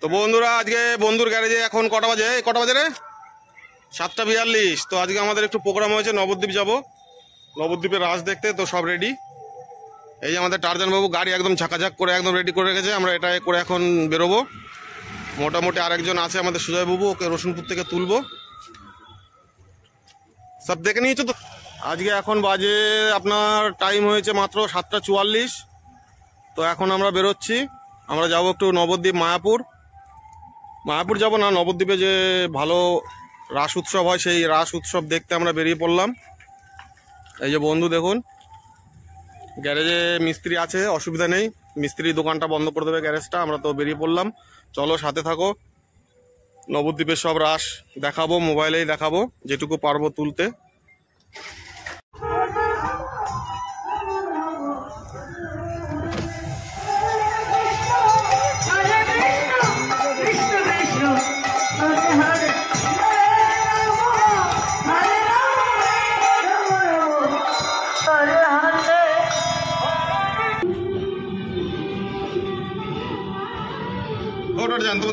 তো বন্ধুরা আজকে বন্ধুর গ্যারেজে এখন কটা বাজে রে 7:42। তো আজকে আমাদের একটু প্রোগ্রাম হয়েছে, নবদ্বীপ যাব, নবদ্বীপের রাস দেখতে। তো সব রেডি। এই যে আমাদের টারজান বাবু গাড়ি একদম ঝাঁকাঝাক করে একদম রেডি করে রেখেছে। আমরা এটা করে এখন বেরোবো। মোটামুটি আরেকজন আছে আমাদের সুজয় বাবু, ওকে রসুনপুর থেকে তুলবো। সব দেখে নিয়েছো তো। আজকে এখন বাজে আপনার টাইম হয়েছে মাত্র 7:44। তো এখন আমরা বেরোচ্ছি। আমরা যাব একটু নবদ্বীপ, মায়াপুর যাব না, নবদ্বীপে যে ভালো রাস উৎসব হয় সেই রাস উৎসব দেখতে আমরা বেরিয়ে পড়লাম। এই যে বন্ধু দেখুন, গ্যারেজে মিস্ত্রি আছে, অসুবিধা নেই, মিস্ত্রি দোকানটা বন্ধ করে দেবে গ্যারেজটা। আমরা তো বেরিয়ে পড়লাম, চলো সাথে থাকো। নবদ্বীপের সব রাস দেখাবো, মোবাইলেই দেখাবো যেটুকু পারবো তুলতে।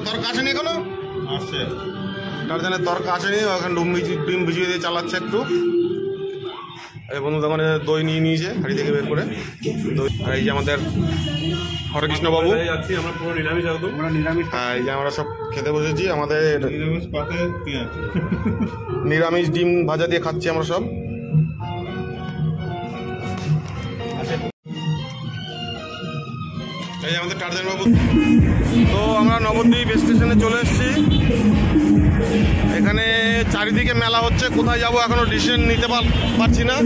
তর্ক আসেনি এখনো, আসছে টারজানের তর্ক আসেনি। এখন ডিম ভিজিয়ে দিয়ে চালাচ্ছে একটু। এই বন্ধু দোকানে দই নিয়ে নিয়েছে হাড়ি থেকে বের করে দই। আর এই যে আমাদের হরেকৃষ্ণ বাবু, আমরা পুরো নিরামিষ একদম। হ্যাঁ, এই যে আমরা সব খেতে বসেছি। আমাদের নিরামিষ ডিম ভাজা দিয়ে খাচ্ছি আমরা সব। এই আমাদের টারজান বাবু। তো আমরা নবদ্বীপ স্টেশনে চলে এসেছি। এখানে চারিদিকে মেলা হচ্ছে, কোথায় যাব এখনো ডিসিশন নিতে পারছি না।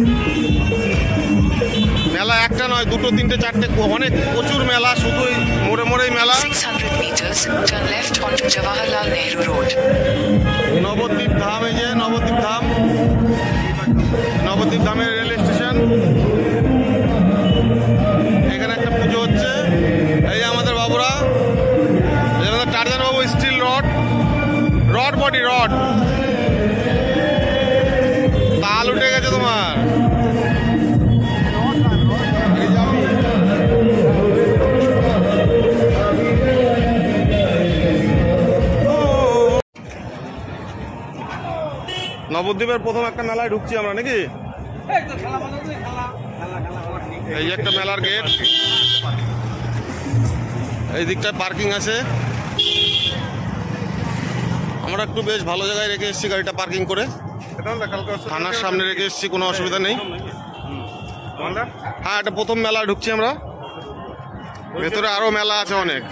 মেলা একটা নয়, দুটো, তিনটে, চারটে, অনেক প্রচুর মেলা, শুধুই মোড়ে মোড়েই মেলা। 600 meters turn left onto Jawaharlal Nehru Road. Nabadwip ধাম, এই যে নবদ্বীপ ধাম, নবদ্বীপ ধামের রেল স্টেশন। এখানে একটা পুজো হচ্ছে। এই আমাদের বাবুরা, আমাদের টারজান বাবু স্টিল রড বডি রড। তাল উঠে গেছে তোমার। নবদ্বীপের প্রথম একটা মেলায় ঢুকছি আমরা নাকি। এই একটা মেলার গেট, এই দিকটায় পার্কিং আছে। আমরা একটু বেশ ভালো জায়গায় রেখে এসেছি গাড়িটা পার্কিং করে, থানার সামনে রেখে এসেছি, কোনো অসুবিধা নেই। হ্যাঁ, এটা প্রথম মেলায় ঢুকছি আমরা। ভেতরে আরো মেলা আছে অনেক।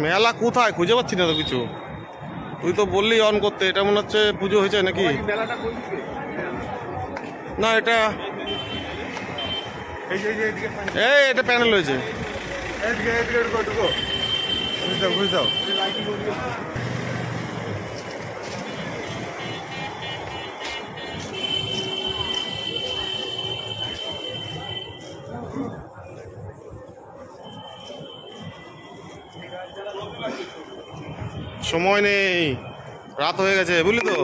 মেলা কোথায় খুঁজে পাচ্ছি না তো কিছু। তুই তো বললি অন করতে, এটা মনে হচ্ছে পুজো হয়েছে নাকি। না, এটা এটা প্যানেল হয়েছে। সময় নেই, রাত হয়ে গেছে বুঝলি তো।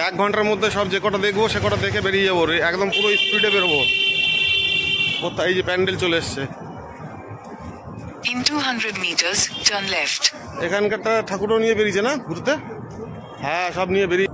1 ঘন্টার মধ্যে সব যে কটা দেখবো সে কটা দেখে বেরিয়ে যাবো, একদম পুরো স্পিডে বেরোবো। এই যে প্যান্ডেল চলে এসছে। In 200 meters turn left. এখানকারটা ঠাকুরও নিয়ে বেরিয়েছে না ঘুরতে। হ্যাঁ, সব নিয়ে বেরিয়ে।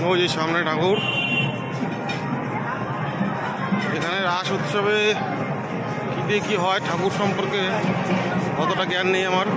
ওই যে সামনে ঠাকুর। এখানে রাস উৎসবে কী দিয়ে কী হয় ঠাকুর সম্পর্কে অতটা জ্ঞান নেই আমার।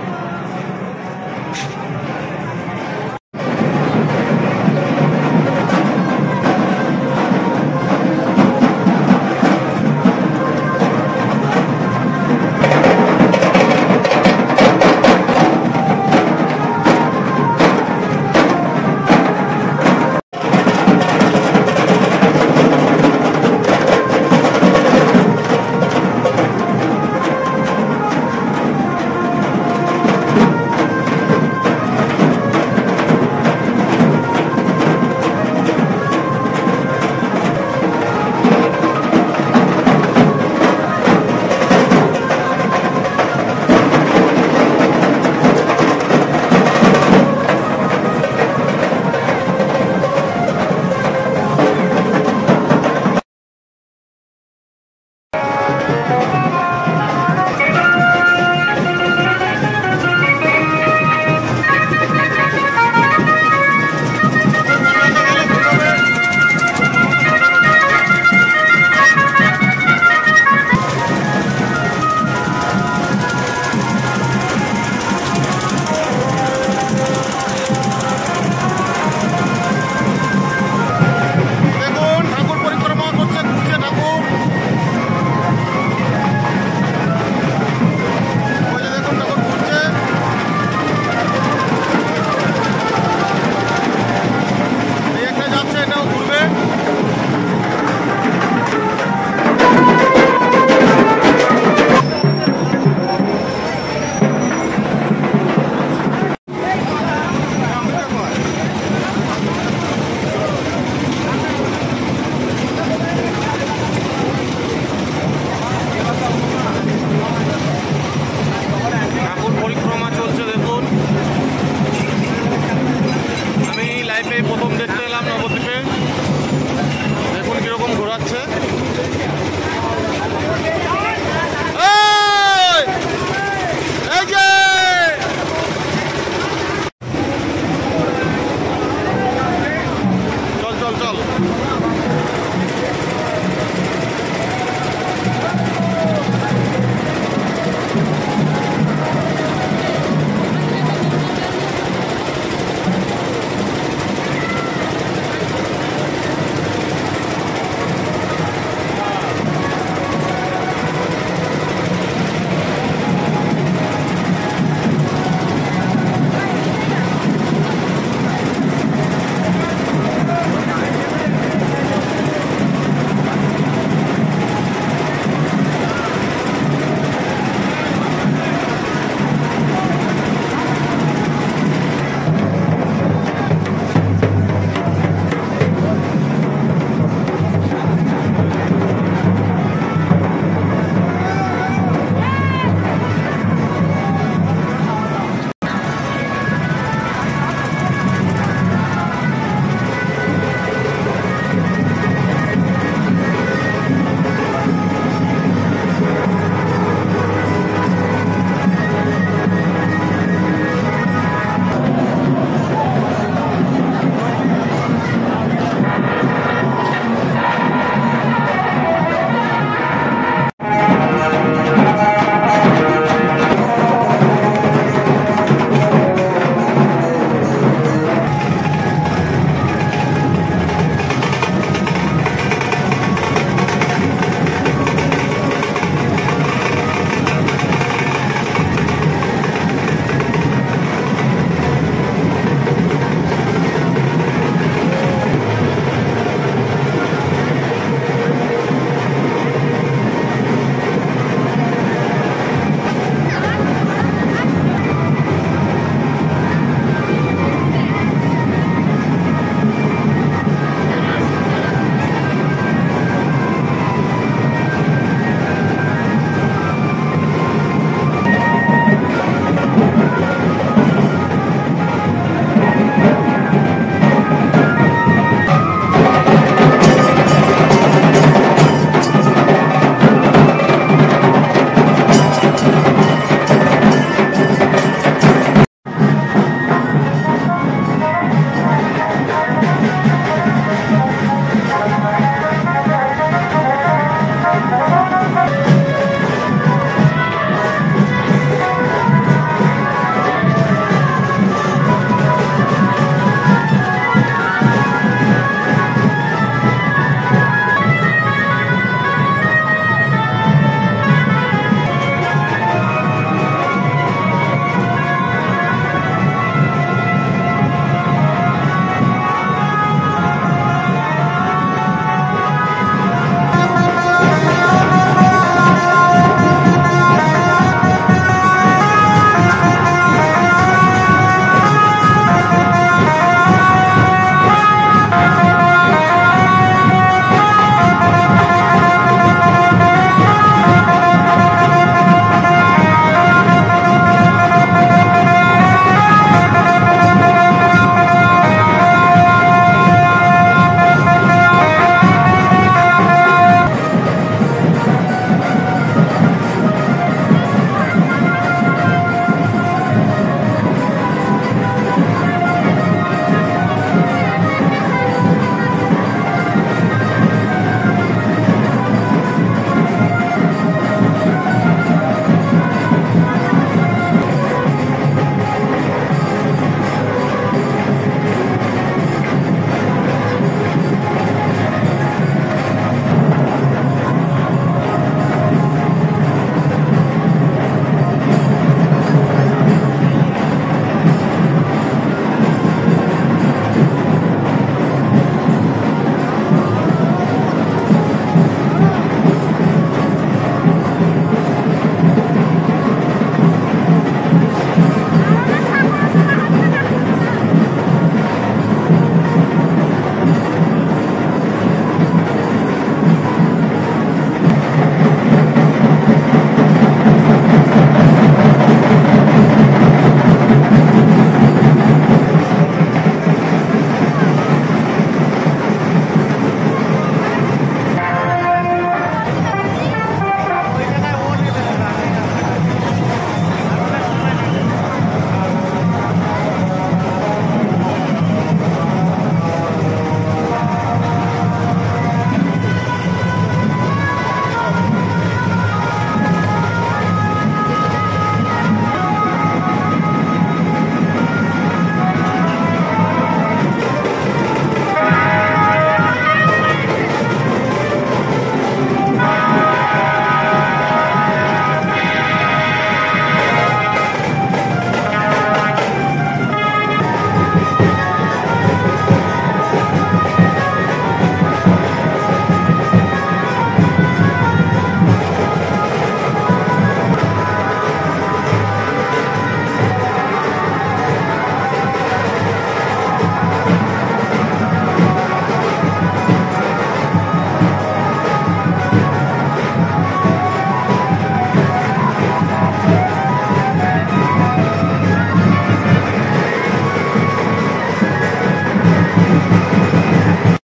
ঘোরাচ্ছে